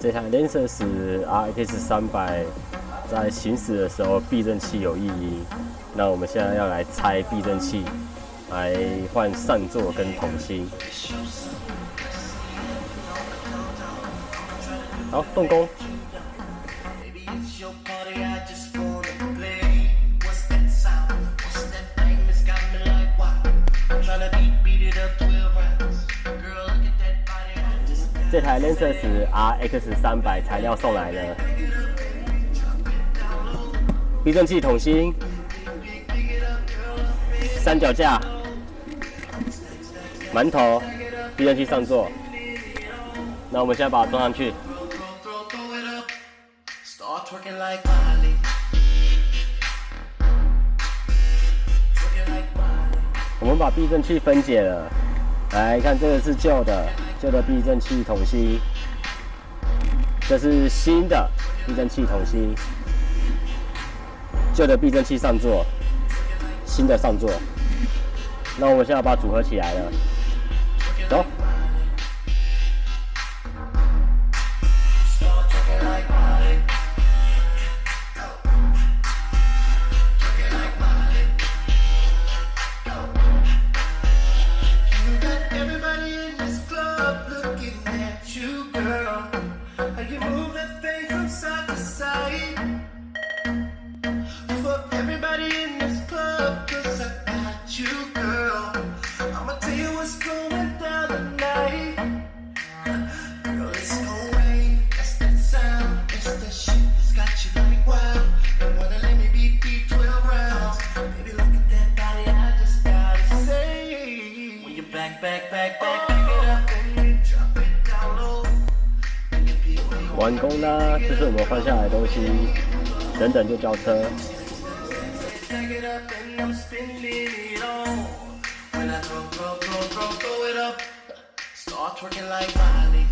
这台 Lancer RX 300在行驶的时候避震器有异音，那我们现在要来拆避震器，来换上座跟同心。好，动工。这台 Lancer RX 300材料送来了，避震器筒芯、三脚架、馒头、避震器上座。那我们现在把它装上去。我们把避震器分解了，来看这个是旧的避震器筒芯，这是新的避震器筒芯，旧的避震器上座，新的上座。那我们现在把它组合起来了，走。完工啦！这是我们换下来的东西，等等就交车。Start twerking like Miley.